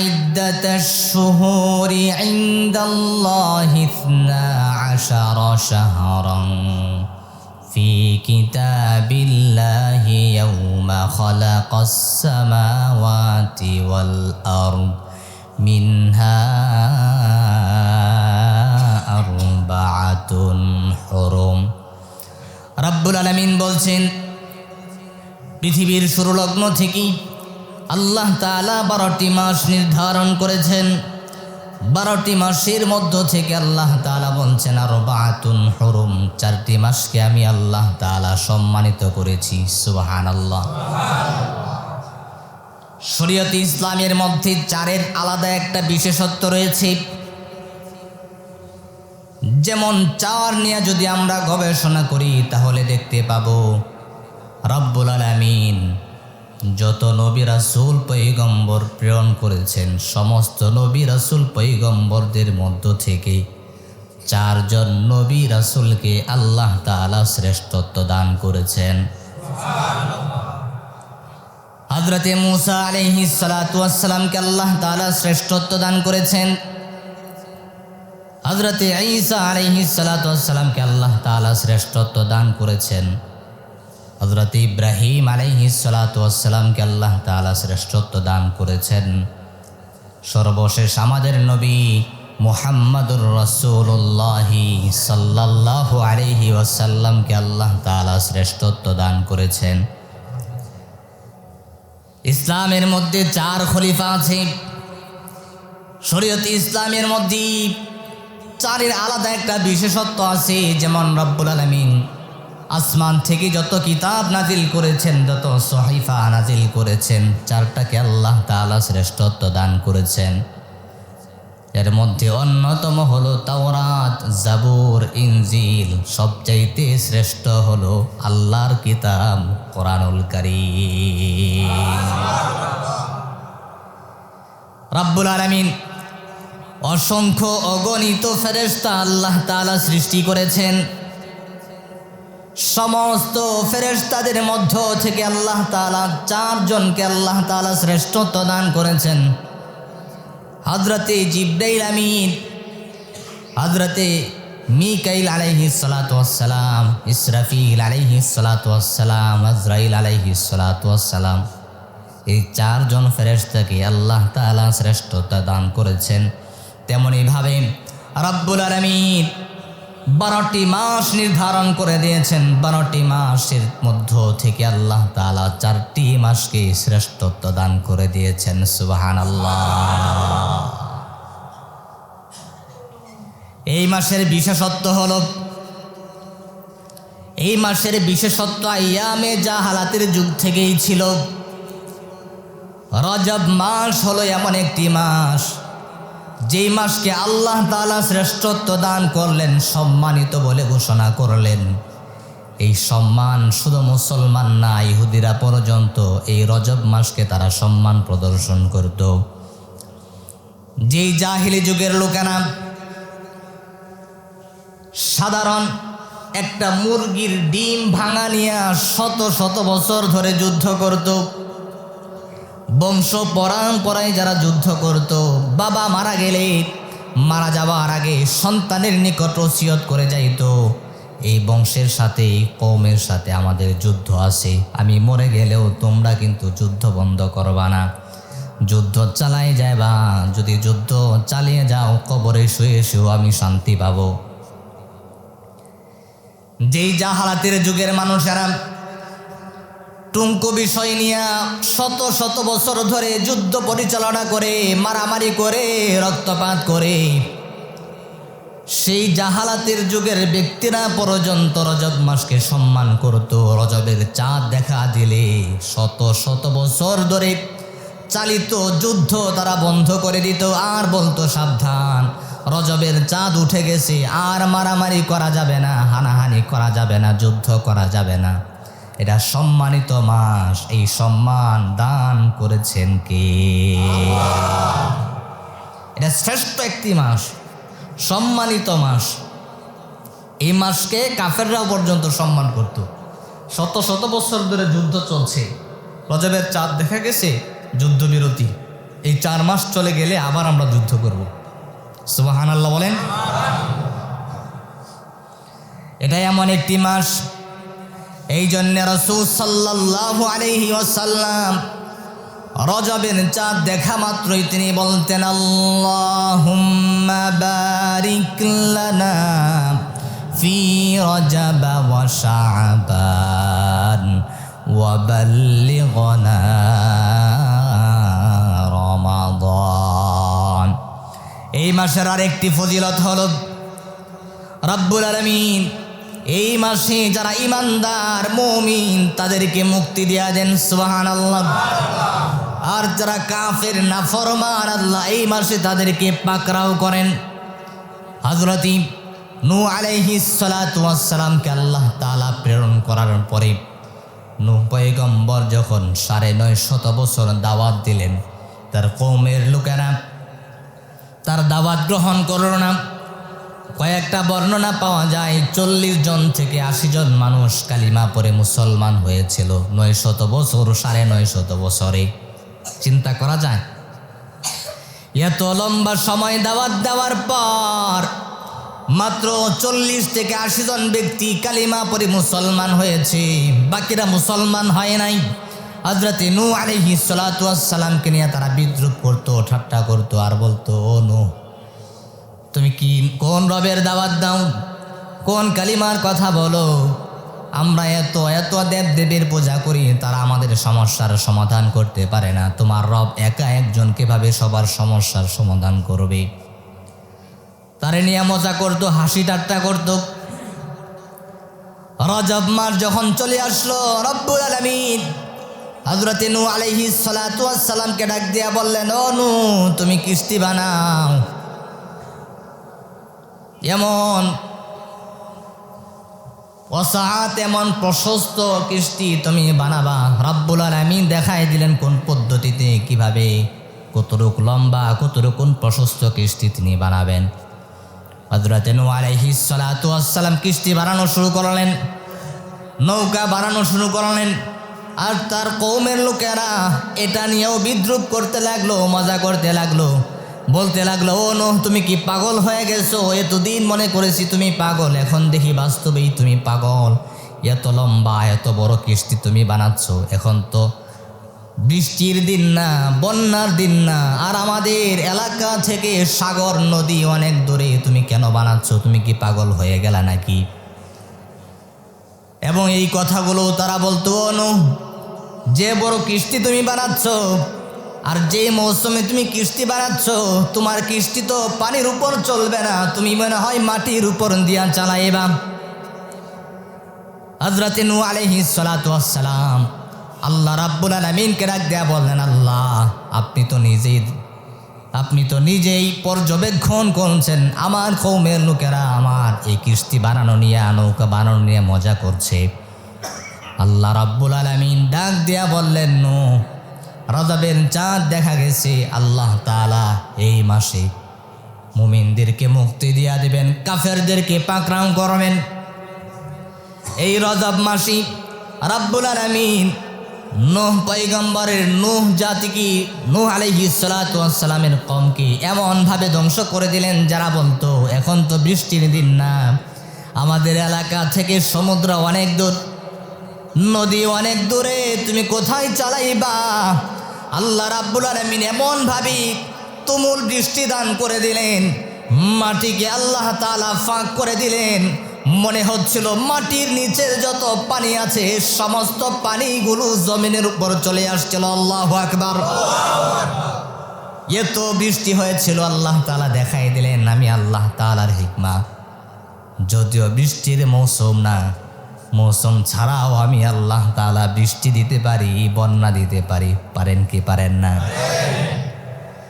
ইদ্দাতাশ শুহুরি ইনদাল্লাহি 12 শাহরান ফি কিতাবিল্লাহি ইয়াওমা খালাকাস সামাওয়াতি ওয়াল আরদ মিনহা আরবাআতুন হুরুম। রব্বুল আলামিন বলছেন, পৃথিবীর শুরু লগ্ন থেকেই আল্লাহ তাআলা 12টি মাস নির্ধারণ করেছেন। 12টি মাসের মধ্য থেকে আল্লাহ তাআলা বলছেন আরবাআতুন হুরুম, 4টি মাসকে আমি আল্লাহ তাআলা সম্মানিত করেছি। সুবহানাল্লাহ। শরীয়তে ইসলামের মধ্যে 4-এর আলাদা একটা বিশেষত্ব রয়েছে। যেমন 4 নিয়ে যদি আমরা গবেষণা করি তাহলে দেখতে পাবো রব্বুল আলামিন যত নবী রাসূল পয়গম্বর প্রেরণ করেছেন, সমস্ত নবী রাসূল পয়গম্বরদের মধ্য থেকে 4 জন নবী রাসূলকে আল্লাহ তাআলা শ্রেষ্ঠত্ব দান করেছেন। হযরতে মূসা আলাইহিস সালাতু ওয়াস সালামকে আল্লাহ তাআলা শ্রেষ্ঠত্ব দান করেছেন। হযরতে ঈসা আলাইহিস সালাতু ওয়াস সালামকে আল্লাহ তাআলা শ্রেষ্ঠত্ব দান করেছেন। হযরত ইব্রাহিম আলাইহিস সালাতু ওয়াস সালামকে আল্লাহ তাআলা শ্রেষ্ঠত্ব দান করেছেন। সর্বশেষ আমাদের নবী মুহাম্মদুর রাসূলুল্লাহ সাল্লাল্লাহু আলাইহি ওয়াসাল্লামকে আল্লাহ তাআলা শ্রেষ্ঠত্ব দান করেছেন। ইসলামের মধ্যে 4 খলিফা আছে। শরীয়তে ইসলামের মধ্যে 4-এর আলাদা একটা বিশেষত্ব আছে। যেমন রব্বুল আলামিন আসমান থেকে যত কিতাব নাজিল করেছেন, যত সহিফা নাজিল করেছেন, 4টাকে আল্লাহ তাআলা শ্রেষ্ঠত্ব দান করেছেন। এর মধ্যে অন্যতম হলো তাওরাত, জাবুর, ইনজিল। সবচাইতে শ্রেষ্ঠ হলো আল্লাহর কিতাব কোরআনুল কারীম। রব্বুল আলামিন অসংখ্য অগণিত ফেরেশতা আল্লাহ তাআলা সৃষ্টি করেছেন। সমস্ত ফেরেশতাদের মধ্য থেকে আল্লাহ তাআলা 4 জনকে আল্লাহ তাআলা শ্রেষ্ঠত্ব দান করেছেন। হযরতে জিবরাইল আমিন, হযরতে মিকাইল আলাইহিস সালাতু ওয়াস সালাম, ইসরাফিল আলাইহিস সালাতু ওয়াস সালাম, আজরাইল আলাইহিস সালাতু ওয়াস সালাম, এই 4 জন ফেরেশতাকে আল্লাহ তাআলা শ্রেষ্ঠতা দান করেছেন। তেমনি ভাবে রব্বুল আলামিন 12টি মাস নির্ধারণ করে দিয়েছেন। 12টি মাসের মধ্য থেকে আল্লাহ তাআলা 4টি মাসকে শ্রেষ্ঠত্ব দান করে দিয়েছেন। সুবহানাল্লাহ। এই মাসের বিশেষত্ব হলো, এই মাসের বিশেষত্ব আইয়ামে জাহালাতের যুগ থেকেই ছিল। রজব মাস হলো এমন একটি মাস যেই মাসকে আল্লাহ তাআলা শ্রেষ্ঠত্ব দান করলেন, সম্মানিত বলে ঘোষণা করলেন। এই সম্মান শুধু মুসলমান না, ইহুদিরা পর্যন্ত এই রজব মাসকে তারা সম্মান প্রদর্শন করত। যেই জাহিলি যুগের লোকেরা সাধারণ একটা মুরগির ডিম ভাঙা নিয়ে শত শত বছর ধরে যুদ্ধ করত, বংশ পরম্পরায় যারা যুদ্ধ করত, বাবা মারা গেলে মারা যাওয়ার আগে সন্তানের নিকট ওসিয়ত করে যাইত, এই বংশের সাথে, এই কওমের সাথে আমাদের যুদ্ধ আছে, আমি মরে গেলেও তোমরা কিন্তু যুদ্ধ বন্ধ করবা না, যুদ্ধ চালাই যাইবা, যদি যুদ্ধ চালিয়ে যাও কবরে শুয়ে শুয়েও আমি শান্তি পাব। যেই জাহালাতের যুগের মানুষেরা টুঙ্কু বিষয় নিয়ে শত শত বছর ধরে যুদ্ধ পরিচালনা করে, মারামারি করে, রক্তপাত করে, সেই জাহালাতের যুগের ব্যক্তিরা পর্যন্ত রজব মাসকে সম্মান করত। রজবের চাঁদ দেখা দিলে শত শত বছর ধরে চালিত যুদ্ধ তারা বন্ধ করে দিত, আর বলতো সাবধান, রজবের চাঁদ উঠে গেছে, আর মারামারি করা যাবে না, হানাহানি করা যাবে না, যুদ্ধ করা যাবে না। এটা সম্মানিত মাস, এই সম্মান দান করেছেন কে? এটা শ্রেষ্ঠ একটি মাস, সম্মানিত মাস। এই মাসকে কাফেররাও পর্যন্ত সম্মান করত। শত শত বছর ধরে যুদ্ধ চলছে, রজবের চাঁদ দেখা গেছে, যুদ্ধবিরতি, এই 4 মাস চলে গেলে আবার আমরা যুদ্ধ করব। সুবহানাল্লাহ বলেন। এটা এমন একটি মাস, এই জন্য রাসূল সাল্লাল্লাহু আলাইহি ওয়াসাল্লাম রজবের চাঁদ দেখা মাত্রই তিনি বলতেন, আল্লাহুম্মা বারিক লানা ফি রজব ওয়া শাবান ওয়া বাল্লিগনা রমাদান। এই মাসের আরেকটি ফজিলত হলো রব্বুল আলামিন এই মাসে যারা ইমানদার মুমিন তাদেরকে মুক্তি দিয়া দেন। সুবহানাল্লাহ। আর যারা কাফের নাফরমান আল্লাহ এই মাসে তাদেরকে পাকড়াও করেন। হযরত নূহ আলাইহিস সালাতু ওয়াস সালামকে আল্লাহ তাআলা প্রেরণ করার পরে নূহ পয়গম্বর যখন 950 বছর দাওয়াত দিলেন, তার কওমের লোকেরা তার দাওয়াত গ্রহণ করল না। কয়েকটা বর্ণনা পাওয়া যায় 40 জন থেকে 80 জন মানুষ কালিমা পড়ে মুসলমান হয়েছিল 900 বছর 950 বছরে। চিন্তা করা যায়, এত লম্বা সময় দাওয়াত দেওয়ার পর মাত্র 40 থেকে 80 জন ব্যক্তি কালিমা পড়ে মুসলমান হয়েছে, বাকিরা মুসলমান হয় নাই। হযরত নূহ আলাইহিস সালাতু ওয়াস সালামকে নিয়ে তারা বিদ্রূপ করতো, ঠাট্টা করতো, আর বলতো, ও নূহ, তুমি কি কোন রবের দাওয়াত দাও, কোন কালিমার কথা বলো? আমরা এত এত দেব দেবীর পূজা করি, তারা আমাদের সমস্যার সমাধান করতে পারে না। তোমার রব একা একজন কিভাবে সবার সমস্যার সমাধান করবে? তারে নিয়ে মজা করতো, হাসি ঠাট্টা করতো। রজব মাস যখন চলে আসলো, রব্বুল আলামিন হযরত নূহ আলাইহিস সালাতু ওয়াস সালামকে ডাক দিয়া বললেন, ও নূহ, তুমি কিস্তি বানাও, এমন ওয়াসাআত এমন প্রশস্ত কিস্তি তুমি বানাবা। রব্বুল আলামিন দেখাই দিলেন কোন পদ্ধতিতে, কিভাবে, কতটুক লম্বা, কতটুক কোন প্রশস্ত কিস্তি তিনি বানাবেন। হযরত নূহ আলাইহিস সালাতু ওয়াস সালাম কিস্তি বানানো শুরু করলেন, নৌকা বানানো শুরু করলেন। আর তার কওমের লোকেরা এটা নিয়েও বিদ্রূপ করতে লাগলো, মজা করতে লাগলো, বলতে লাগলো, ও নূহ, তুমি কি পাগল হয়ে গেছো? এতদিন মনে করেছি তুমি পাগল, এখন দেখি বাস্তবেই তুমি পাগল। এত লম্বা এত বড় কিস্তি তুমি বানাচ্ছ, এখন তো বৃষ্টির দিন না, বন্যার দিন না, আর আমাদের এলাকা থেকে সাগর নদী অনেক দূরে, তুমি কেন বানাচ্ছ? তুমি কি পাগল হয়ে গেলা নাকি? এবং এই কথাগুলো তারা বলতো, ও নূহ, যে বড় কিস্তি তুমি বানাচ্ছ, আর যে মৌসুমে তুমি কিস্তি বানাচ্ছ, তোমার কিস্তি তো পানির উপর চলবে না, তুমি মনে হয় মাটির উপর দিয়া চালাইবা। হযরত নূহ আলাইহিস সালাতু ওয়াস সালাম আল্লাহ রাব্বুল আলামিনকে ডাক দেয়া বললেন, আল্লাহ, আপনি তো নিজেই পর্যবেক্ষণ করছেন, আমার কওমের লোকেরা আমার এই কিস্তি বানানো নিয়ে, নৌকা বানানো নিয়ে মজা করছে। আল্লাহ রাব্বুল আলামিন ডাক দেয়া বললেন, নূহ, রজবের চাঁদ দেখা গেছে, আল্লাহ তাআলা এই মাসে মুমিনদেরকে মুক্তি দিয়া দিবেন, কাফেরদেরকে পাকড়াও করবেন। এই রজব মাসে রাব্বুল আলামিন নূহ পয়গম্বরের নূহ জাতিকে, নূহ আলাইহিস সালাতু ওয়াস সালামের কওমকে এমন ভাবে ধ্বংস করে দিলেন, যারা বলতো, এখন তো বৃষ্টির দিন না, আমাদের এলাকা থেকে সমুদ্র অনেক দূর, নদী অনেক দূরে, তুমি কোথায় চালাইবা? আল্লাহ রাব্বুল আলামিন এমন ভাবে তুমুল বৃষ্টি দান করে দিলেন, মাটিকে আল্লাহ তাআলা ফাঁক করে দিলেন। মনে হচ্ছিল মাটির নিচে যত পানি আছে সমস্ত পানিগুলো জমিনের উপর চলে আসছিল। আল্লাহু আকবার। এত বৃষ্টি হয়েছিল, আল্লাহ তাআলা দেখাই দিলেন, আমি আল্লাহ তাআলার হিকমা। যদিও বৃষ্টির মৌসুম না, মৌসুম ছাড়াও আমি আল্লাহ তাআলা বৃষ্টি দিতে পারি, বন্যা দিতে পারি। পারেন কি পারেন না?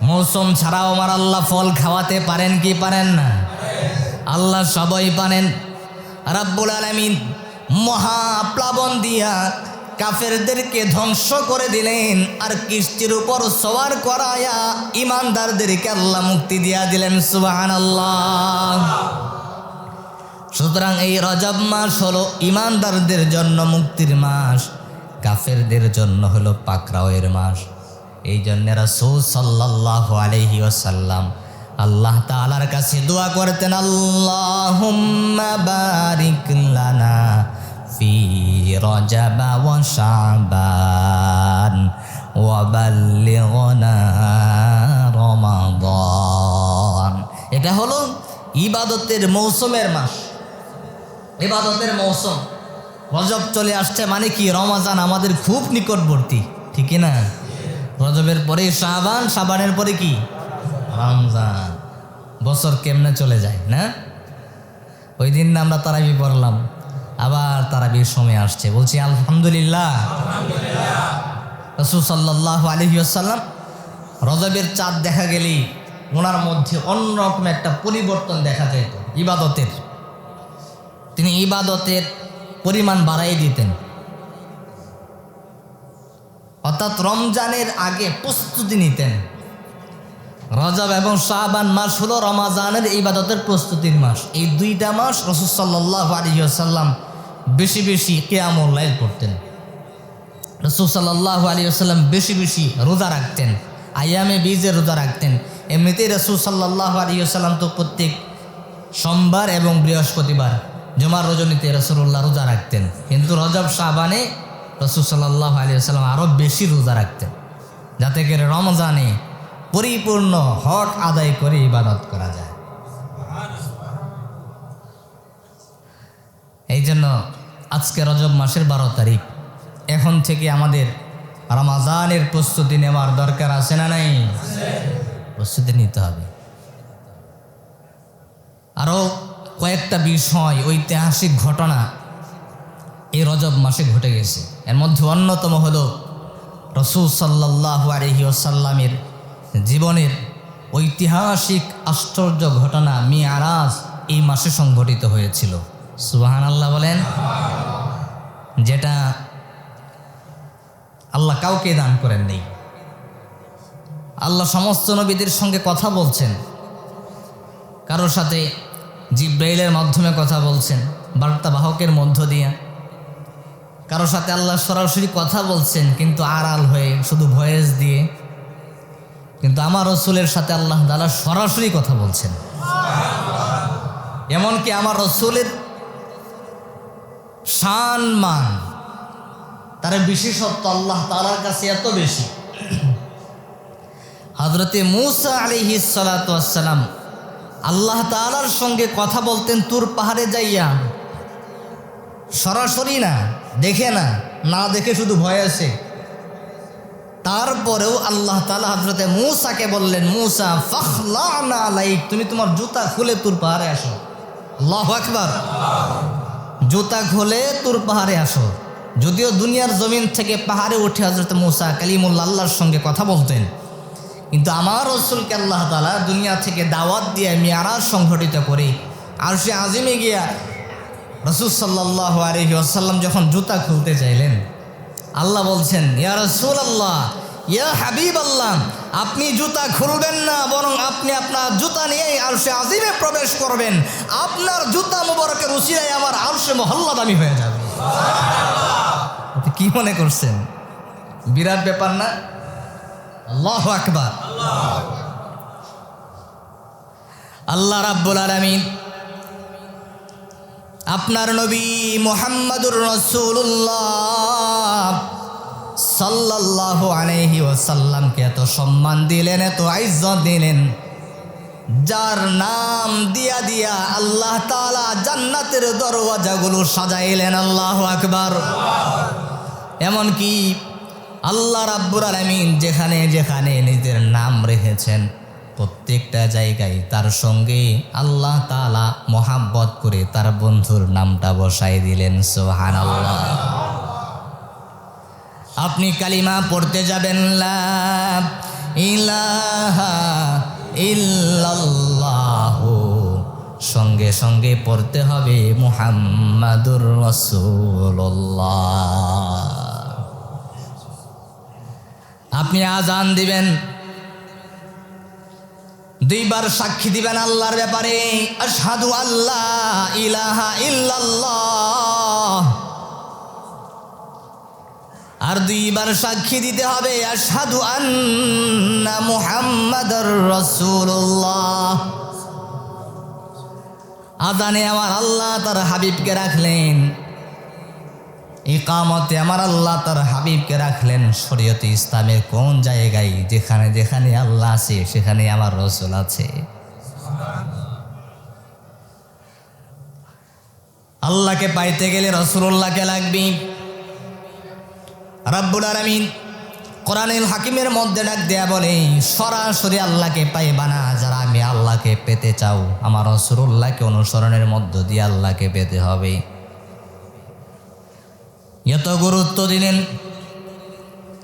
মৌসুম ছাড়াও আমার আল্লাহ ফল খাওয়াতে পারেন কি পারেন না? আল্লাহ সবই পারেন। রাব্বুল আলামিন মহাপ্লাবন দিয়া কাফেরদেরকে ধ্বংস করে দিলেন, আর কিস্তির উপর সওয়ার করায়া ইমানদারদেরকে আল্লাহ মুক্তি দিয়া দিলেন। সুবহানাল্লাহ। সুতরাং এই রজব মাস হলো ইমানদারদের জন্য মুক্তির মাস, কাফেরদের জন্য হলো পাকড়াওয়ের মাস। এই জন্য রাসূল সাল্লাল্লাহু আলাইহি ওয়াসাল্লাম আল্লাহ তাআলার কাছে দোয়া করতেন, আল্লাহুম্মা বারিক লানা ফি রজব ওয়া শাবান ওয়া বাল্লিগনা রমাদান। এটা হলো ইবাদতের মৌসুমের মাস, ইবাদতের মৌসুম। রজব চলে আসছে মানে কি, রমজান আমাদের খুব নিকটবর্তী, ঠিক না? রজবের পরে শাবান, শাবানের পরে কি রমজান। বছর কেমনে চলে যায় না? ওই দিন না আমরা তারাবি পড়লাম, আবার তারাবির সময় আসছে, বলছি আলহামদুলিল্লাহ। রাসূল সাল্লাল্লাহু আলাইহি ওয়াসাল্লাম রজবের চাঁদ দেখা গেলেই ওনার মধ্যে অন্যরকম একটা পরিবর্তন দেখা যেত ইবাদতের। তিনি ইবাদতের পরিমাণ বাড়াই দিতেন, অর্থাৎ রমজানের আগে প্রস্তুতি নিতেন। রজব এবং শাবান মাস হলো রমজানের ইবাদতের প্রস্তুতির মাস। এই দুইটা মাস রাসূল সাল্লাল্লাহু আলাইহি ওয়াসাল্লাম বেশি বেশি কিয়ামুল লাইল করতেন। রাসূল সাল্লাল্লাহু আলাইহি ওয়াসাল্লাম বেশি বেশি রোজা রাখতেন, আইয়ামে বীজের রোজা রাখতেন। এমনিতেই রাসূল সাল্লাল্লাহু আলাইহি ওয়াসাল্লাম তো প্রত্যেক সোমবার এবং বৃহস্পতিবার জুমার রজনীতে রাসূলুল্লাহ রোজা রাখতেন, কিন্তু রজব শাবানে রাসূল সাল্লাল্লাহু আলাইহি ওয়াসাল্লাম আরও বেশি রোজা রাখতেন, যাতে করে রমজানে পরিপূর্ণ হক আদায় করে ইবাদত করা যায়। এই জন্য আজকে রজব মাসের 12 তারিখ, এখন থেকে আমাদের রমজানের প্রস্তুতি নেওয়ার দরকার আছে না নাই? প্রস্তুতি নিতে হবে। আরও কয়েকটা বিষয়, ঐতিহাসিক ঘটনা এই রজব মাসে ঘটে গেছে। এর মধ্যে অন্যতম হলো রাসূল সাল্লাল্লাহু আলাইহি ওয়াসাল্লামের জীবনের ঐতিহাসিক আশ্চর্য ঘটনা মিআরাজ এই মাসে সংঘটিত হয়েছিল। সুবহানাল্লাহ বলেন। যেটা আল্লাহ কাউকে দান করেন নেই। আল্লাহ সমস্ত নবীদের সঙ্গে কথা বলছেন, কারোর সাথে জিব্রাইলের মাধ্যমে কথা বলছেন বার্তাবাহকের মধ্য দিয়ে, কারোর সাথে আল্লাহ সরাসরি কথা বলছেন কিন্তু আড়াল হয়ে শুধু ভয়েস দিয়ে, কিন্তু আমার রসুলের সাথে আল্লাহ তাআলা সরাসরি কথা বলছেন। এমনকি আমার রসুলের শান মান, তার বিশেষত্ব আল্লাহ তাআলার কাছে এত বেশি। হযরতে মূসা আলাইহিস সালাতু ওয়াস সালাম আল্লাহ তাআলার সঙ্গে কথা বলতেন তুর পাহাড়ে যাইয়া, সরাসরি না, দেখে না, না দেখে শুধু ভয়েসে। তারপরেও আল্লাহ তাআলা হযরতে মূসাকে বললেন, মূসা ফাখলা'না আলাইক, তুমি তোমার জুতা খুলে তুর পাহাড়ে আসো। আল্লাহু আকবার। জুতা খুলে তুর পাহাড়ে আসো। যদিও দুনিয়ার জমিন থেকে পাহাড়ে উঠে হযরতে মূসা কালিমুল্লাহ আল্লাহর সঙ্গে কথা বলতেন, কিন্তু আমার রাসূলকে আল্লাহ তাআলা দুনিয়া থেকে দাওয়াত দিয়ে মিআরাজ সংঘটিত করে আরশে আজিমে গিয়া রাসূল সাল্লাল্লাহু আলাইহি ওয়াসাল্লাম যখন জুতা খুলতে চাইলেন, আল্লাহ বলছেন, ইয়া রাসূলুল্লাহ, ইয়া হাবিবাল্লাহ, আপনি জুতা খুলবেন না, বরং আপনি আপনার জুতা নিয়েই আরশে আজিমে প্রবেশ করবেন। আপনার জুতা মুবারকের উসিলায় আমার আরশে মহল্লা দামি হয়ে যাবে। সুবহানাল্লাহ। কি মনে করছেন? বিরাট ব্যাপার না? আল্লাহু আকবার। আল্লাহ রাব্বুল আলামিন আপনার নবী মুহাম্মাদুর রাসূলুল্লাহ সাল্লাল্লাহু আলাইহি ওয়াসাল্লামকে এত সম্মান দিলেন, এত ইজ্জত দিলেন, যার নাম দিয়া দিয়া আল্লাহ তাআলা জান্নাতের দরওয়াজাগুলো সাজাইলেন। আল্লাহু আকবার। এমনকি আল্লাহ রাব্বুল আলামিন যেখানে যেখানে নিজের নাম রেখেছেন প্রত্যেকটা জায়গায় তার সঙ্গে আল্লাহ তাআলা মহাব্বত করে তার বন্ধুর নামটা বসাই দিলেন। সুবহানাল্লাহ। আপনি কালিমা পড়তে যাবেন, লা ইলাহা ইল্লাল্লাহু, সঙ্গে সঙ্গে পড়তে হবে মুহাম্মাদুর রাসূলুল্লাহ। আপনি আজান দিবেন, দুইবার সাক্ষী দিবেন আল্লাহর ব্যাপারে, আশহাদু আল্লা ইলাহা ইল্লাল্লাহ। আর দুইবার সাক্ষী দিতে হবে আশহাদু আন্না মুহাম্মাদুর রাসূলুল্লাহ। আযানে আমার আল্লাহ তার হাবিবকে রাখলেন, ইকামতে আমার আল্লাহ তার হাবিবকে রাখলেন। শরীয়তে ইসলামের কোন জায়গায় যেখানে যেখানে আল্লাহ আছে সেখানে আমার রাসূল আছে। আল্লাহকে পাইতে গেলে রাসূলুল্লাহকে লাগবে। রব্বুল আলামিন কোরআনুল হাকিমের মধ্যে ডাক দেয়া বলে, সরাসরি আল্লাহকে পাইবা না। যারা আমি আল্লাহকে পেতে চাও আমার রাসূলুল্লাহকে অনুসরণের মধ্য দিয়ে আল্লাহকে পেতে হবে। এত গুরুত্ব দিলেন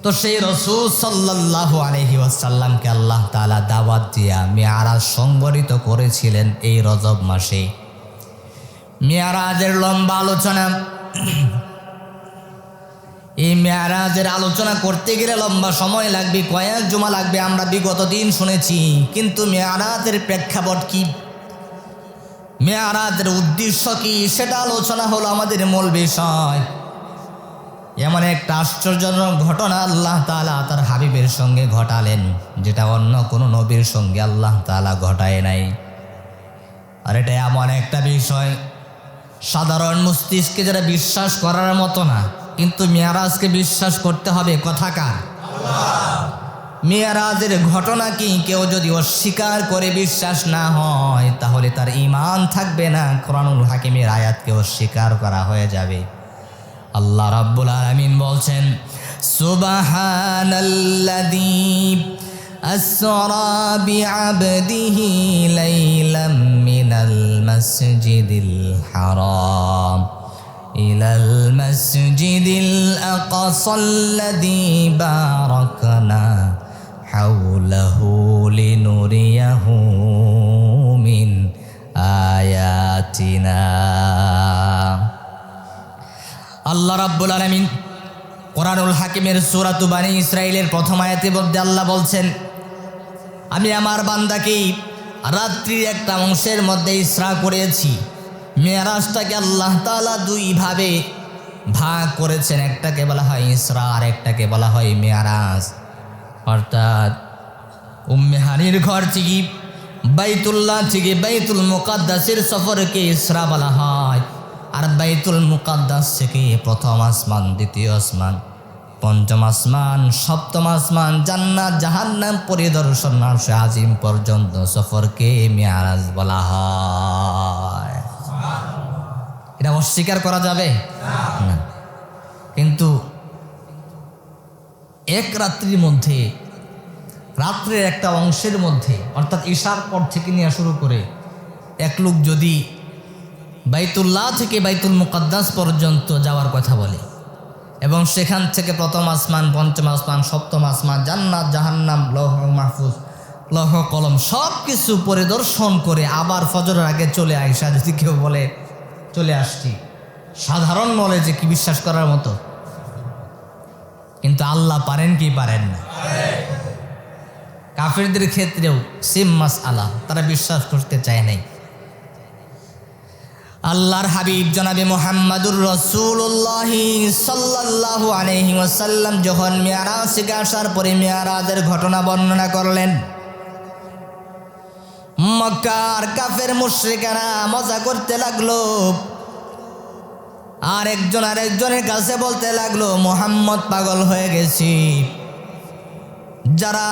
তো সেই রাসূল সাল্লাল্লাহু আলাইহি ওয়াসাল্লামকে আল্লাহ তাআলা দাওয়াত দিয়া মিরাজ সংবরিত করেছিলেন এই রজব মাসে। মিরাজের লম্বা আলোচনা, এই মেরাজের আলোচনা করতে গেলে লম্বা সময় লাগবে, কয়েক জুমা লাগবে, আমরা বিগত দিন শুনেছি। কিন্তু মেরাজের প্রেক্ষাপট কি, মেরাজের উদ্দেশ্য কি, সেটা আলোচনা হলো আমাদের মূল বিষয়। এমন একটা আশ্চর্যজনক ঘটনা আল্লাহ তাআলা তার হাবিবের সঙ্গে ঘটালেন, যেটা অন্য কোনো নবীর সঙ্গে আল্লাহ তাআলা ঘটায় নাই। আর এটা এমন একটা বিষয় সাধারণ মস্তিষ্কে যারা বিশ্বাস করার মতো না, কিন্তু মেরাজকে বিশ্বাস করতে হবে। কথাকার মেরাজের ঘটনা কি কেউ যদি অস্বীকার করে বিশ্বাস না হয় তাহলে তার ঈমান থাকবে না, কোরআনুল হাকিমের আয়াতকে অস্বীকার করা হয়ে যাবে। আল্লাহ রাব্বুল আলামিন বলছেন, সুবহানাল্লাযী আসরা বিআবদিহি লাইলাম মিনাল মাসজিদিল হারাম ইলাল মাসজিদিল আকসাল্লাযী বারাকনা হাওলাহু লিনুরিয়াহু মিন আয়াতিনা। আল্লাহ রাব্বুল আলামিন কোরআনুল হাকিমের সূরাতু বানী ইসরাঈলের প্রথম আয়াতের মধ্যে আল্লাহ বলছেন, আমি আমার বান্দাকে রাত্রির একটা অংশের মধ্যে ইসরা করেছি। মেরাজটাকে আল্লাহ তাআলা দুই ভাবে ভাগ করেছেন, একটাকে বলা হয় ইসরা আর একটাকে বলা হয় মেরাজ। অর্থাৎ উম্মে হানির ঘর থেকে বাইতুল্লাহ থেকে বাইতুল মুকাদ্দাসের সফরকে ইসরা বলা হয়, আর বাইতুল মুকাদ্দাস থেকে প্রথম আসমান, দ্বিতীয় আসমান, পঞ্চম আসমান, সপ্তম আসমান, জান্নাত জাহান্নাম পরিদর্শন আরশে আজিম পর্যন্ত সফরকে মেরাজ বলা হয়। এটা অস্বীকার করা যাবে না। কিন্তু এক রাত্রির মধ্যে, রাত্রের একটা অংশের মধ্যে, অর্থাৎ ঈশার পর থেকে নিয়ে শুরু করে এক লোক যদি বাইতুল্লাহ থেকে বাইতুল মুকাদ্দাস পর্যন্ত যাওয়ার কথা বলে এবং সেখান থেকে প্রথম আসমান, পঞ্চম আসমান, সপ্তম আসমান, জান্নাত জাহান্নাম, লৌহ মাহফুজ, লৌহ কলম সব কিছু পরিদর্শন করে আবার ফজরের আগে চলে আইসা যদি কেউ বলে চলে আসছি, সাধারণ নলেজে কি বিশ্বাস করার মতো? কিন্তু আল্লাহ পারেন কি পারেন না? কাফিরদের ক্ষেত্রেও সেম মাসআলা, তারা বিশ্বাস করতে চায় নাই। আল্লাহর হাবিব জনাবে মুহাম্মাদুর রাসূলুল্লাহ সাল্লাল্লাহু আলাইহি ওয়াসাল্লাম যখন মিরাজ থেকে আসার পরে মিরাজের ঘটনা বর্ণনা করলেন, মক্কার কাফের মুশরিকেরা মজা করতে লাগলো, আর একজন আরেকজনের কাছে বলতে লাগলো মুহাম্মদ পাগল হয়ে গেছে। যারা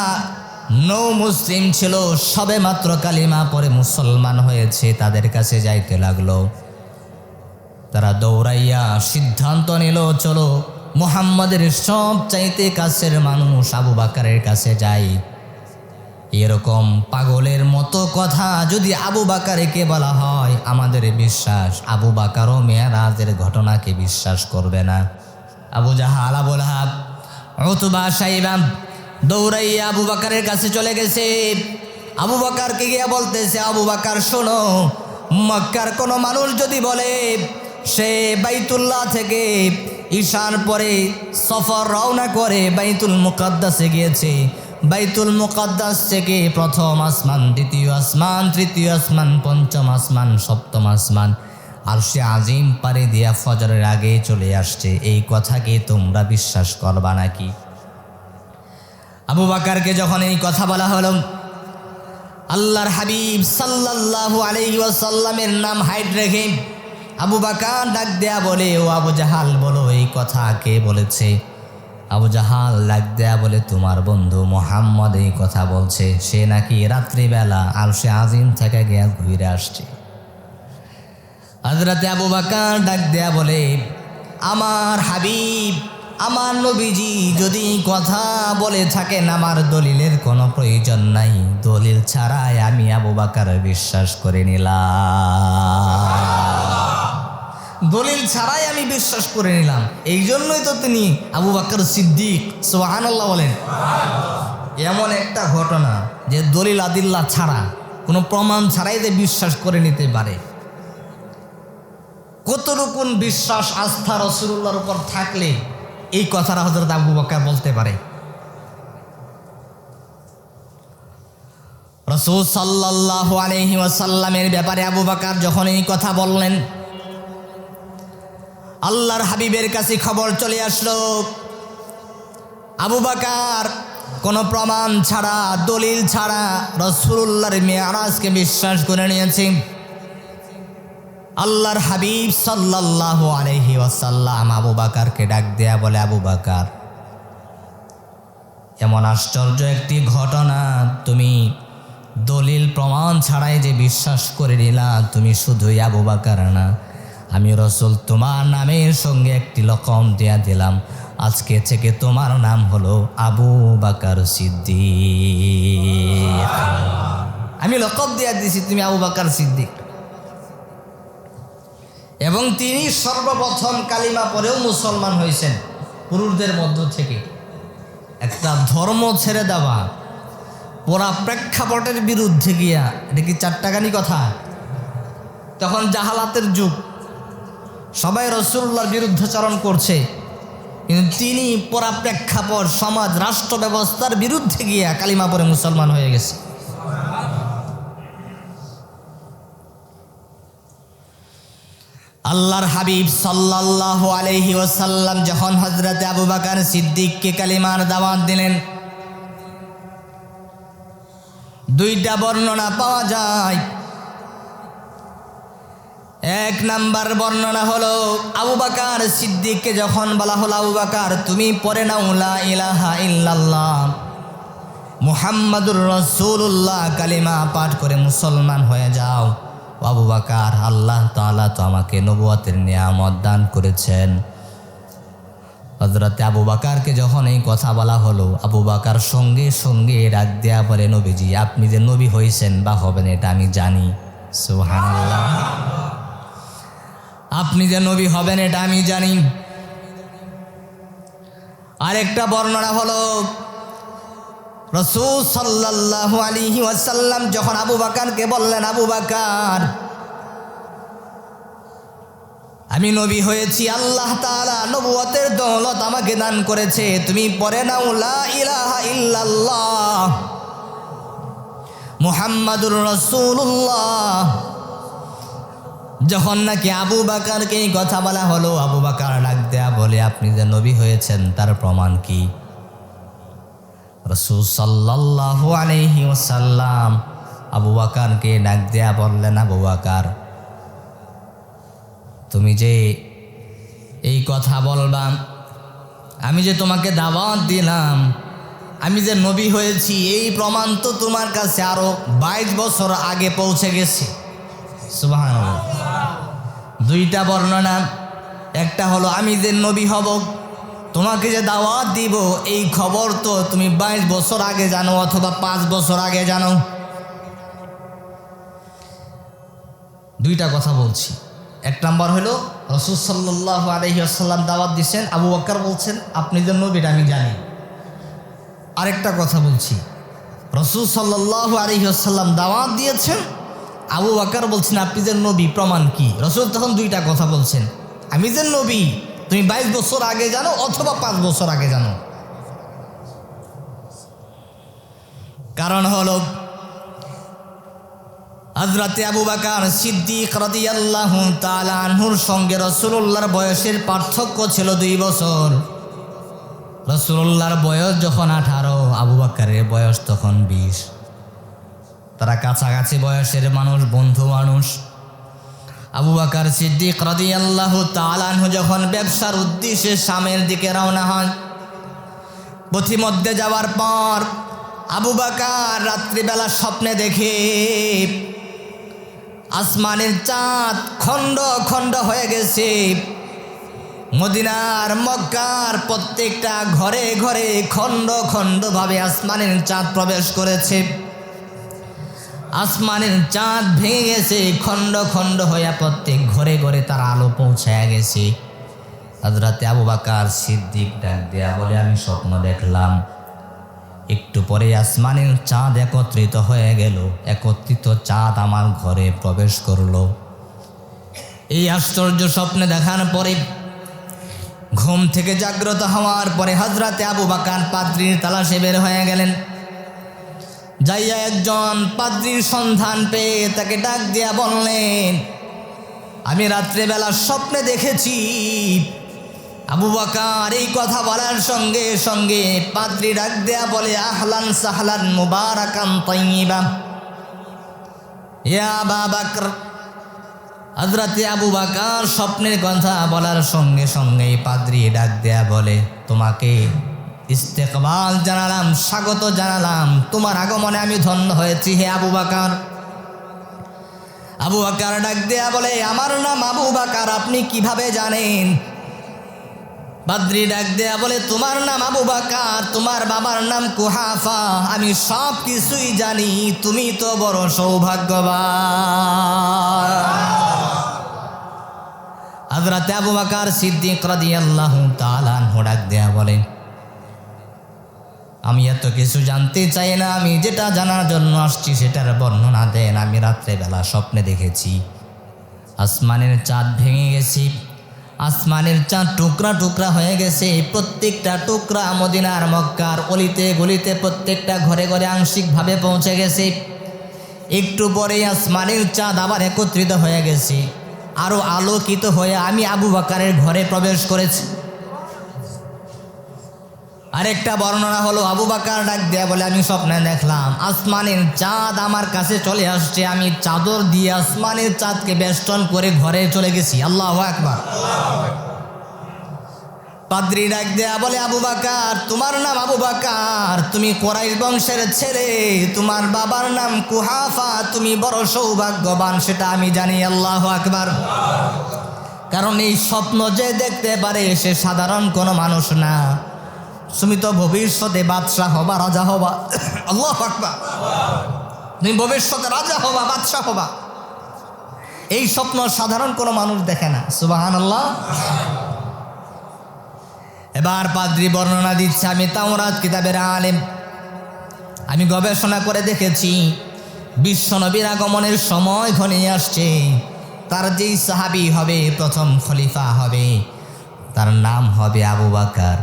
নৌ মুসলিম ছিল, সবে মাত্র কালিমা পরে মুসলমান হয়েছে, তাদের কাছে যাইতে লাগলো। তারা দৌড়াইয়া সিদ্ধান্ত নিল, চলো মুহাম্মাদের সব চাইতে কাছের মানুষ আবু বাকারের কাছে যাই। এরকম পাগলের মতো কথা যদি আবু বাকারকে বলা হয়, আমাদের বিশ্বাস আবু বাকারও মেরাজের ঘটনাকে বিশ্বাস করবে না। আবু জাহাল, আবু লাহাব, উতবা, সাইবা দৌড়াইয়া আবু বাকারের কাছে চলে গেছে। আবু বাকারকে গিয়ে বলতেছে, আবু বাকার শোনো, মক্কার কোনো মানুষ যদি বলে সে বাইতুল্লাহ থেকে ঈশার পরে সফর রওনা করে বাইতুল মুকাদ্দাসে গিয়েছে, বাইতুল মুকাদ্দাস থেকে প্রথম আসমান, দ্বিতীয় আসমান, তৃতীয় আসমান, পঞ্চম আসমান, সপ্তম আসমান, আরশে আজিম পারে দিয়া ফজরের আগে চলে আসছে, এই কথা কি তোমরা বিশ্বাস করবা নাকি? আবু বকরকে যখন এই কথা বলা হলো, আল্লাহর হাবিব সাল্লাল্লাহু আলাইহি ওয়াসাল্লামের নাম হাইড রেখে আবু বকর ডাক দেয়া বলে, ও আবু জাহাল বলো এই কথা কে বলেছে? আবু জাহাল ডাক দেয়া বলে, তোমার বন্ধু মুহাম্মদ এই কথা বলছে, সে নাকি রাত্রিবেলা আরশে আজিম থেকে গিয়া ঘুরে আসছে। হযরতে আবু বকর ডাক দেয়া বলে, আমার হাবিব, আমার নবীজি যদি কথা বলে থাকেন আমার দলিলের কোনো প্রয়োজন নাই, দলিল ছাড়াই আমি আবু বকর বিশ্বাস করে নিলাম, দলিল ছাড়াই আমি বিশ্বাস করে নিলাম। এই জন্যই তো তিনি আবু বকর সিদ্দিক, সুবহানাল্লাহ বলেন। এমন একটা ঘটনা যে দলিল আদিল্লাহ ছাড়া, কোনো প্রমাণ ছাড়াই যে বিশ্বাস করে নিতে পারে। কতটুকু বিশ্বাস আস্থা রাসূলুল্লাহর উপর থাকলে এই কথাটা হযরত আবু বকর বলতে পারে। রাসূল সাল্লাল্লাহু আলাইহি ওয়াসাল্লামের ব্যাপারে আবু বকর যখন এই কথা বললেন, আল্লাহর হাবিবের কাছে খবর চলে আসলো, আবু বকর কোনো প্রমাণ ছাড়া, দলিল ছাড়া রাসূলুল্লাহর মিরাজকে বিশ্বাস করে নিয়েছে। আল্লাহর হাবিব সাল্লাল্লাহু আলাইহি ওয়াসাল্লাম আবু বকরকে ডাক দেয়া বলে, আবু বকর, এমন আশ্চর্য একটি ঘটনা, তুমি দলিল প্রমাণ ছাড়াই যে বিশ্বাস করে নিলা, তুমি শুধুই আবু বকর না, আমি রাসূল তোমার নামের সঙ্গে একটি লকব দেয়া দিলাম, আজকে থেকে তোমার নাম হলো আবু বকর সিদ্দিক। আমি লকব দেয়া দিয়েছি, তুমি আবু বকর সিদ্দিক। এবং তিনি সর্বপ্রথম কালিমা পড়েও মুসলমান হয়েছেন পুরুষদের মধ্য থেকে। একটা ধর্ম ছেড়ে দেওয়া, পুরা প্রেক্ষাপটের বিরুদ্ধে গিয়া, এটা কি চারটাখানি কথা? তখন জাহালাতের যুগ, সবাই রাসূলুল্লাহর বিরুদ্ধাচরণ করছে, কিন্তু তিনি পুরা প্রেক্ষাপট, সমাজ, রাষ্ট্র ব্যবস্থার বিরুদ্ধে গিয়া কালিমা পড়ে মুসলমান হয়ে গেছে। আল্লাহর হাবিব সাল্লাল্লাহু আলাইহি ওয়াসাল্লাম যখন হযরতে আবু বকর সিদ্দিককে কালিমার দাওয়াত দিলেন, দুইটা বর্ণনা পাওয়া যায়। এক নাম্বার বর্ণনা হলো, আবু বকর সিদ্দিককে যখন বলা হলো, আবু বকর তুমি পড়ে নাও লা ইলাহা ইল্লাল্লাহ মুহাম্মাদুর রাসূলুল্লাহ, কালিমা পাঠ করে মুসলমান হয়ে যাও। আবু বকর, আল্লাহ তাআলা তো আমাকে নবুয়তের নিয়ামত দান করেছেন। হযরতে আবু বকরকে যখন এই কথা বলা হলো, আবু বকর সঙ্গে সঙ্গে ডাক দেয়া বলে, নবীজি আপনি যে নবী হয়েছেন বা হবেন এটা আমি জানি। সুবহানাল্লাহ, আপনি যে নবী হবেন এটা আমি জানি। আরেকটা বর্ণনা হলো, রাসূল সাল্লাল্লাহু আলাইহি ওয়াসাল্লাম যখন আবু বকরকে বললেন, আবু বকর আমি নবী হয়েছি, আল্লাহ তাআলা নবুয়তের দৌলত আমাকে দান করেছে, তুমি পড়ে নাও লা ইলাহা ইল্লাল্লাহ মুহাম্মাদুর রাসূলুল্লাহ। যখন নাকি আবু বকরকে এই কথা বলা হলো, আবু বকর ডাক দেয়া বলে, আপনি যে নবী হয়েছেন তার প্রমাণ কি? রাসূল সাল্লাল্লাহু আলাইহি ওয়াসাল্লাম আবু বকরকে ডাক দেয়া বললেন, আবু বকর তুমি যে এই কথা বলবা, আমি যে তোমাকে দাওয়াত দিলাম, আমি যে নবী হয়েছি, এই প্রমাণ তো তোমার কাছে আরো 22 বছর আগে পৌঁছে গেছে। সুবহানাল্লাহ। দুইটা বর্ণনা, একটা হলো আমি যে নবী হব, তোমাকে যে দাওয়াত দিব, এই খবর তো তুমি 22 বছর আগে জানো অথবা 5 বছর আগে জানো। দুইটা কথা বলছি। এক নাম্বার হলো রাসূল সাল্লাল্লাহু আলাইহি ওয়াসাল্লাম দাওয়াত দিয়েছেন, আবু বকর বলছেন আপনি যে নবী এটা আমি জানি। আরেকটা কথা বলছি, রাসূল সাল্লাল্লাহু আলাইহি ওয়াসাল্লাম দাওয়াত দিয়েছেন, আবু বকর বলছেন আপনি যে নবী প্রমাণ কি? রাসূল তখন দুইটা কথা বলছেন, আমি যে নবী তুমি 22 বছর আগে জানো অথবা 5 বছর আগে জানো। কারণ হলো হযরতে আবু বকর সিদ্দিক রাদিয়াল্লাহু তাআলা আনহুর সঙ্গে রাসূলুল্লাহর বয়সের পার্থক্য ছিল 2 বছর। রাসূলুল্লাহর বয়স যখন 18, আবু বকরের বয়স তখন 20। তারা কাছাকাছি বয়সের মানুষ, বন্ধু মানুষ। আবু বকর সিদ্দিক রাদিয়াল্লাহু তাআলা আনহু যখন ব্যবসার উদ্দেশ্যে শামের দিকে রওনা হন, পথিমধ্যে যাওয়ার পর আবু বকর রাত্রিবেলা স্বপ্নে দেখে আসমানের চাঁদ খণ্ড খণ্ড হয়ে গেছে। মদিনার মক্কার প্রত্যেকটা ঘরে ঘরে খণ্ড খণ্ড ভাবে আসমানের চাঁদ প্রবেশ করেছে। আসমানের চাঁদ ভেঙে গেছে, খণ্ড খণ্ড হয়ে প্রত্যেক ঘরে ঘরে তার আলো পৌঁছায় গেছে। হযরতে আবু বকর সিদ্দিক ডাক দেয়া বলে, আমি স্বপ্ন দেখলাম, একটু পরে আসমানের চাঁদ একত্রিত হয়ে গেল, একত্রিত চাঁদ আমার ঘরে প্রবেশ করলো। এই আশ্চর্য স্বপ্নে দেখার পরে ঘুম থেকে জাগ্রত হওয়ার পরে হযরতে আবু বকর পাদ্রীর তালাশে বের হয়ে গেলেন। যাইয়া একজন পাদ্রীর সন্ধান পেয়ে তাকে ডাক দিয়া বললেন, আমি রাত্রেবেলা স্বপ্নে দেখেছি। আবু বকর এই কথা বলার সঙ্গে সঙ্গে পাদ্রী ডাক দেয়া বলে, আহলান সাহলান মুবারাকান তাইয়্যিবা ইয়া আবা বকর। হযরতে আবু বকর স্বপ্নের কথা বলার সঙ্গে সঙ্গে পাদ্রী ডাক দেয়া বলে, তোমাকে ইস্তেকবাল জানালাম, স্বাগত জানালাম, তোমার আগমনে আমি ধন্য হয়েছি হে আবু বকর। আবু বকর ডাক দেয়া বলে, আমার নাম আবু বকর আপনি কিভাবে জানেন? পাদ্রী ডাক দেয়া বলে, তোমার নাম আবু বকর, তোমার বাবার নাম কুহাফা, আমি সব কিছুই জানি, তুমি তো বড় সৌভাগ্যবান। হযরতে আবু বকর সিদ্দিক রাদিয়াল্লাহু তাআলা আনহু ডাক দেয়া বলে, আমি এত কিছু জানতে চাই না, আমি যেটা জানার জন্য আসছি সেটার বর্ণনা দেন। আমি রাত্রেবেলা স্বপ্নে দেখেছি আসমানের চাঁদ ভেঙে গেছে, আসমানের চাঁদ টুকরা টুকরা হয়ে গেছে, প্রত্যেকটা টুকরা মদিনার মক্কার অলিতে গলিতে প্রত্যেকটা ঘরে ঘরে আংশিকভাবে পৌঁছে গেছে। একটু পরেই আসমানের চাঁদ আবার একত্রিত হয়ে গেছে, আরো আলোকিত হয়ে আমি আবু বকরের ঘরে প্রবেশ করেছি। আরেকটা বর্ণনা হলো, আবু বকর ডাক দেয়া বলে, আমি স্বপ্নে দেখলাম আসমানের চাঁদ আমার কাছে চলে আসছে, আমি চাদর দিয়ে আসমানের চাঁদকে বেষ্টন করে ঘরে চলে গেছি। আল্লাহু আকবার। পাদ্রী ডাক দেয়া বলে, আবু বকর তোমার নাম আবু বকর, তুমি কুরাইশ বংশের ছেলে, তোমার বাবার নাম কুহাফা, তুমি বড় সৌভাগ্যবান সেটা আমি জানি। আল্লাহু আকবার। কারণ এই স্বপ্ন যে দেখতে পারে সে সাধারণ কোনো মানুষ না, তুমি তো ভবিষ্যতে বাদশাহ হবা, রাজা হবা। আল্লাহু আকবার। তুমি ভবিষ্যতে রাজা হবা, বাদশাহ হবা, এই স্বপ্ন সাধারণ কোনো মানুষ দেখে না। সুবহানাল্লাহ। এবার পাদ্রী বর্ণনা দিচ্ছে, আমি তাওরাত কিতাবের আলেম, আমি গবেষণা করে দেখেছি বিশ্বনবীর আগমনের সময় ঘনিয়ে আসছে। তার যেই সাহাবী হবে, প্রথম খলিফা হবে, তার নাম হবে আবু বকর,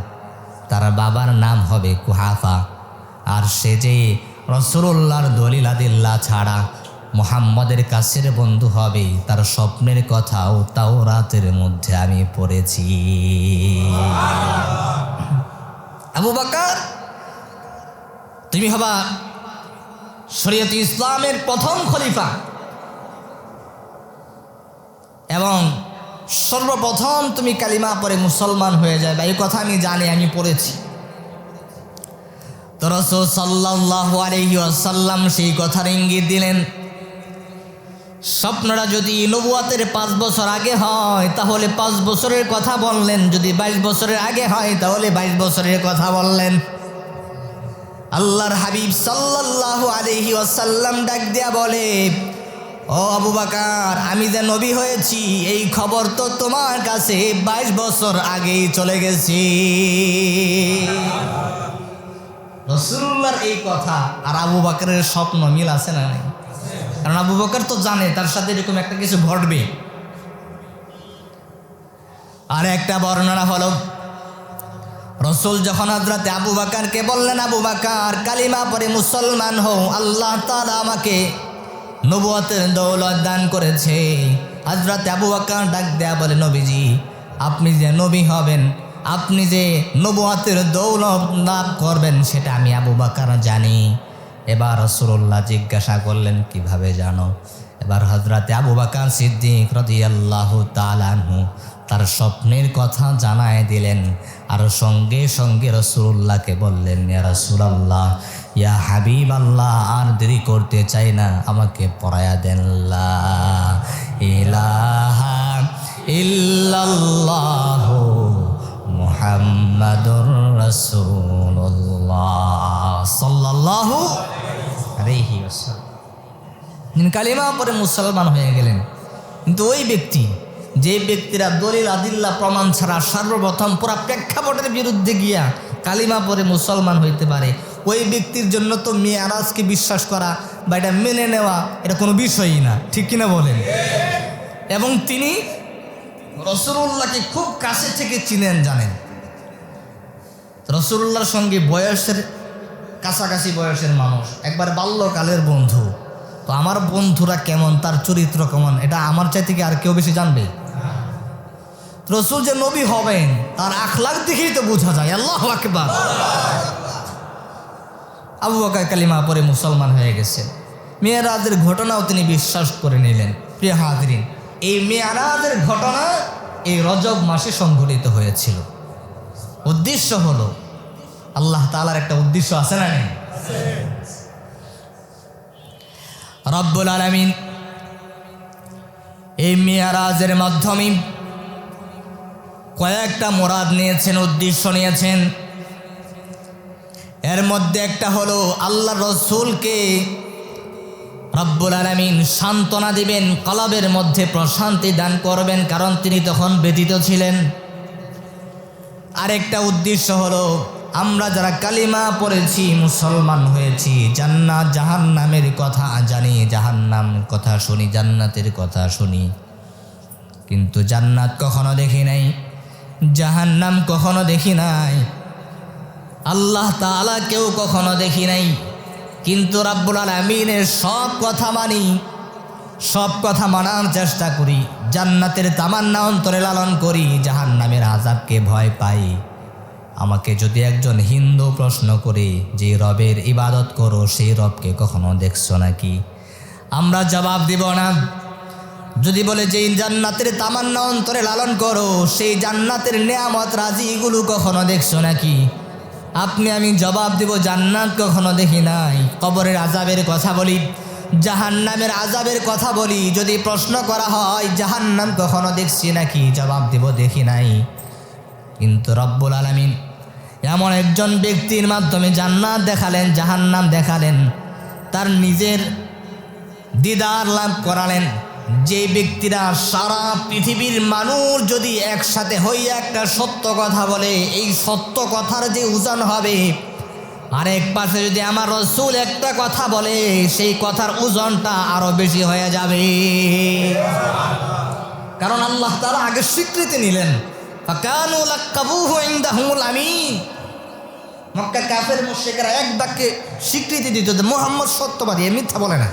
তার বাবার নাম হবে কুহাফা। আর সে যে রাসূলুল্লাহর দলিল আদিল্লাহ ছাড়া মুহাম্মদের কাছের বন্ধু হবে, তার স্বপ্নের কথাও তাওরাতের মধ্যে আমি পড়েছি। আবু বকর তুমি হবা শরীয়ত ইসলামের প্রথম খলিফা এবং সর্বপ্রথম তুমি কালিমা পড়ে মুসলমান হয়ে যাবে, এই কথা আমি জানি, আমি পড়েছি। তো রাসূল সাল্লাল্লাহু আলাইহি ওয়াসাল্লাম সেই কথার ইঙ্গিত দিলেন, স্বপ্নটা যদি নবুয়তের 5 বছর আগে হয় তাহলে 5 বছরের কথা বললেন, যদি 22 বছরের আগে হয় তাহলে 22 বছরের কথা বললেন। আল্লাহর হাবিব সাল্লাল্লাহু আলাইহি ওয়াসাল্লাম ডাক দিয়া বলে, ও আবু বকর আমি যে নবী হয়েছি এই খবর তো তোমার কাছে 22 বছর আগেই চলে গেছে। রাসূলুল্লাহর এই কথা আর আবু বকরের স্বপ্ন মিল আছে না? কারণ আবু বকর তো জানে তার সাথে এরকম একটা কিছু ঘটবে। আর একটা বর্ণনা হলো, রাসূল যখন হযরত আবু বকরকে বললেন, আবু বকর কালিমা পড়ে মুসলমান হও, আল্লাহ তাআলা আমাকে নবুয়তের দৌলত দান করেছে। হযরত আবু বকর ডাক দেয়া বলে, নবীজি আপনি যে নবী হবেন, আপনি যে নবুয়তের দৌলত লাভ করবেন সেটা আমি আবু বকর জানি। এবার রাসূলুল্লাহ জিজ্ঞাসা করলেন, কিভাবে জানো? এবার হযরত আবু বকর সিদ্দিক রাদিয়াল্লাহু তাআলা আনহু তার স্বপ্নের কথা জানায় দিলেন। আর সঙ্গে সঙ্গে রাসূলুল্লাহকে বললেন, ইয়া রাসূলুল্লাহ, ইয়া হাবিবাল্লাহ, আর দেরি করতে চাই না, আমাকে পড়ায়া দেন লা ইলাহা ইল্লাল্লাহু মুহাম্মাদুর রাসূলুল্লাহ সাল্লাল্লাহু আলাইহি ওয়াসাল্লাম। কালিমা পরে মুসলমান হয়ে গেলেন। কিন্তু ওই ব্যক্তি, যে ব্যক্তিরা দলিল আদিল্লা প্রমাণ ছাড়া সর্বপ্রথম পুরা প্রেক্ষাপটের বিরুদ্ধে গিয়া কালিমা পরে মুসলমান হইতে পারে, ওই ব্যক্তির জন্য তো মেরাজকে বিশ্বাস করা বা এটা মেনে নেওয়া এটা কোনো বিষয়ই না, ঠিক কিনা বলেন? এবং তিনি রাসূলুল্লাহকে খুব কাছে থেকে চিনেন, জানেন। রাসূলুল্লাহর সঙ্গে বয়সের কাছাকাছি বয়সের মানুষ, একবার বাল্যকালের বন্ধু। তো আমার বন্ধুরা কেমন, তার চরিত্র কেমন, এটা আমার চাইতে কি আর কেউ বেশি জানবে? রাসূল যে নবী হবেন তার আখলাক দেখেই তো বোঝা যায়। আল্লাহু আকবার। আবু বকর কালিমা পরে মুসলমান হয়ে গেছেন। মেরাজের ঘটনাও তিনি বিশ্বাস করে নিলেন। প্রিয় হাজরিন, এই মেরাজের ঘটনা এই রজব মাসে সংঘটিত হয়েছিল। উদ্দেশ্য হলো, আল্লাহ তাআলার একটা উদ্দেশ্য আছে না নেই? রব্বুল আলামিন এই মেরাজের মাধ্যমে কয়েকটা মুরাদ নিয়েছেন, উদ্দেশ্য নিয়েছেন। এর মধ্যে একটা হলো আল্লাহ রসুলকে রব্বুল আলামিন সান্ত্বনা দিবেন, কলবের মধ্যে প্রশান্তি দান করবেন, কারণ তিনি তখন ব্যথিত ছিলেন। আরেকটা উদ্দেশ্য হলো আমরা যারা কালিমা পড়েছি, মুসলমান হয়েছি, জান্নাত জাহান্নামের কথা জানি, জাহান্নাম কথা শুনি, জান্নাতের কথা শুনি, কিন্তু জান্নাত কখনো দেখি নাই, জাহান্নাম কখনো দেখি নাই, আল্লাহ তাআলা কেউ কখনো দেখি নাই। কিন্তু রব্বুল আলামিনের সব কথা মানি, সব কথা মানার চেষ্টা করি, জান্নাতের তামান্না অন্তরে লালন করি, জাহান্নামের আযাবকে ভয় পাই। আমাকে যদি একজন হিন্দু প্রশ্ন করে যে রবের ইবাদত করো, সেই রবকে কখনো দেখছো নাকি? আমরা জবাব দিব না। যদি বলে যে জান্নাতের তামান্না অন্তরে লালন করো, সেই জান্নাতের নেয়ামত রাজিগুলো কখনো দেখছো নাকি? আপনি আমি জবাব দিব, জান্নাত কখনো দেখি নাই। কবরের আযাবের কথা বলি, জাহান্নামের আযাবের কথা বলি। যদি প্রশ্ন করা হয় জাহান্নাম কখনো দেখছি নাকি, জবাব দিব দেখি নাই। কিন্তু রব্বুল আলামিন এমন একজন ব্যক্তির মাধ্যমে জান্নাত দেখালেন, জাহান্নাম দেখালেন, তার নিজের দিদার লাভ করালেন। যে ব্যক্তিরা সারা পৃথিবীর মানুষ যদি একসাথে হইয়া একটা সত্য কথা বলে, এই সত্য কথার যে ওজন হবে, আরেক পাশে যদি আমার রাসূল একটা কথা বলে, সেই কথার ওজনটা আরো বেশি হয়ে যাবে। কারণ আল্লাহ তাআলা আগে স্বীকৃতি নিলেন, ফাকানু লাকাবুহু ইনদাহুমুল আমিন। মক্কা কাফের মুশরিকরা এক বাক্যে স্বীকৃতি দিত যে মুহাম্মদ সত্যবাদী, এ মিথ্যা বলে না।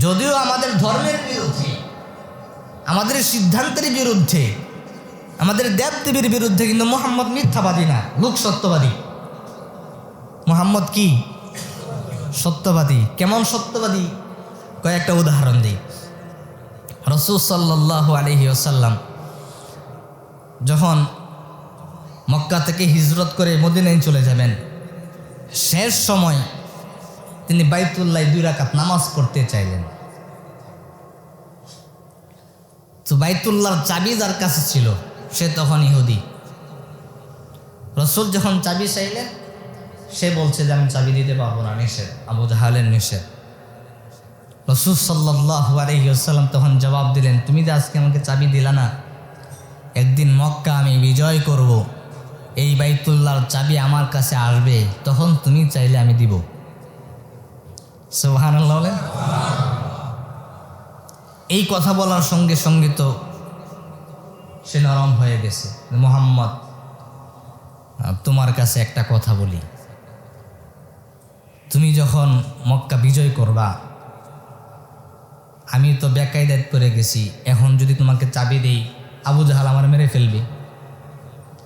যদিও আমাদের ধর্মের বিরুদ্ধে, আমাদের সিদ্ধান্তের বিরুদ্ধে, আমাদের দেবদেবীর বিরুদ্ধে, কিন্তু মুহাম্মদ মিথ্যাবাদী না, লোক সত্যবাদী। মুহাম্মদ কি? সত্যবাদী। কেমন সত্যবাদী? কয়েকটা উদাহরণ দিই। রাসূল সাল্লাল্লাহু আলাইহি ওয়াসাল্লাম যখন মক্কা থেকে হিজরত করে মদিনায় চলে যাবেন, শেষ সময় তিনি বাইতুল্লাহ 2 রাকাত নামাজ পড়তে চাইলেন। তো বাইতুল্লাহর চাবি যার কাছে ছিল সে তখন ইহুদি। রাসূল যখন চাবি চাইলেন, সে বলছে যে আমি চাবি দিতে পারবো না, নিষেধ, আবু জাহালের নিষেধ। রাসূল সাল্লাল্লাহু আলাইহি ওয়াসাল্লাম তখন জবাব দিলেন, তুমি যে আজকে আমাকে চাবি দিলা না, একদিন মক্কা আমি বিজয় করব, এই বাইতুল্লাহর চাবি আমার কাছে আসবে, তখন তুমি চাইলে আমি দিব। সুবহানাল্লাহ বলেন। এই কথা বলার সঙ্গে সঙ্গে তো সে নরম হয়ে গেছে। মুহাম্মদ, তোমার কাছে একটা কথা বলি, তুমি যখন মক্কা বিজয় করবা, আমি তো বেকায়দাত পড়ে গেছি, এখন যদি তোমাকে চাবি দেই আবু জাহাল আমার মেরে ফেলবে।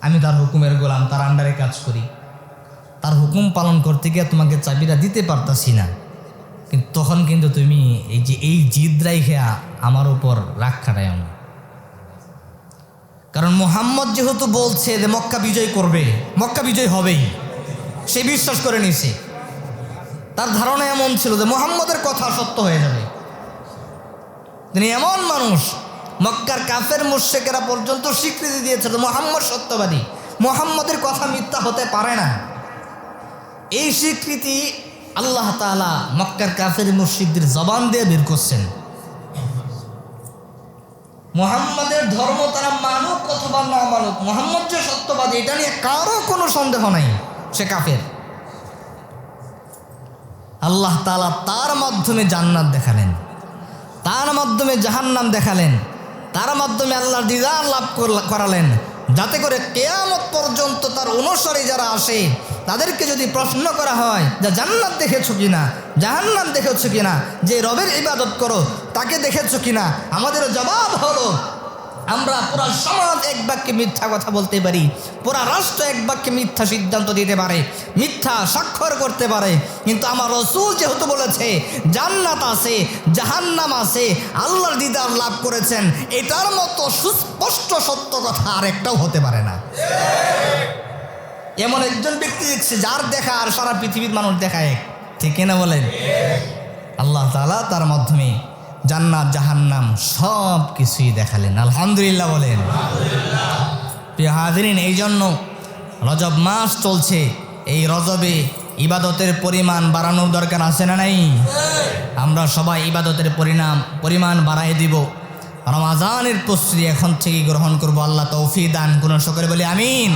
আমি তার হুকুমের গোলাম, তার আন্ডারে কাজ করি, তার হুকুম পালন করতে গিয়ে তোমাকে চাবিটা দিতে পারতাছি না। কিন্তু তখন কিন্তু তুমি এই জিদ রাইখা আমার উপর রাগ খাটাইও না। কারণ মুহাম্মদ যেহেতু বলছে যে মক্কা বিজয় করবে, মক্কা বিজয় হবেই, সে বিশ্বাস করে নিছে। তার ধারণা এমন ছিল যে মুহাম্মদের কথা সত্য হয়ে যাবে। তিনি এমন মানুষ, মক্কার কাফের মুশরিকেরা পর্যন্ত স্বীকৃতি দিয়েছে যে মুহাম্মদ সত্যবাদী, মুহাম্মদের কথা মিথ্যা হতে পারে না। এই স্বীকৃতি আল্লাহ তাআলা মক্কার কাফের মুশরিকদের জবান দিয়ে বের করছেন। মুহাম্মদের ধর্ম তারা মানুক অথবা না মানুক, মুহাম্মদ যে সত্যবাদী এটা নিয়ে কারো কোনো সন্দেহ নাই, সে কাফের। আল্লাহ তাআলা তার মাধ্যমে জান্নাত দেখালেন, তার মাধ্যমে জাহান্নাম দেখালেন, তার মাধ্যমে আল্লাহর দিদার লাভ করালেন, যাতে করে কিয়ামত পর্যন্ত তার অনুসারী যারা আসে তাদেরকে যদি প্রশ্ন করা হয় যে জান্নাত দেখেছো কিনা, জাহান্নাম দেখেছো কিনা, যে রবের ইবাদত করো তাকে দেখেছো কিনা, আমাদের জবাব হলো আমরা পুরা সমাজ এক বাক্যে মিথ্যা কথা বলতে পারি, পুরা রাষ্ট্র এক বাক্যে মিথ্যা সিদ্ধান্ত দিতে পারে, মিথ্যা স্বাক্ষর করতে পারে, কিন্তু আমার রাসূল যেহেতু বলেছে জান্নাত আছে, জাহান্নাম আছে, আল্লাহর দিদার লাভ করেছেন, এটার মতো সুস্পষ্ট সত্য কথা আরেকটাও হতে পারে না। এমন একজন ব্যক্তি দেখছে যার দেখা আর সারা পৃথিবীর মানুষ দেখায়, ঠিক না বলেন? আল্লাহ তাআলা তার মাধ্যমে জান্নাত জাহান্নাম সব কিছুই দেখালেন। আলহামদুলিল্লাহ বলেন। প্রিয় হাজিরিন, এই জন্য রজব মাস চলছে, এই রজবে ইবাদতের পরিমাণ বাড়ানোর দরকার আছে না নাই? আমরা সবাই ইবাদতের পরিমাণ বাড়াই দিব। রমাজানের প্রস্তুতি এখন থেকে গ্রহণ করবো। আল্লাহ তৌফিক দান করুন, সকলে বলি আমিন।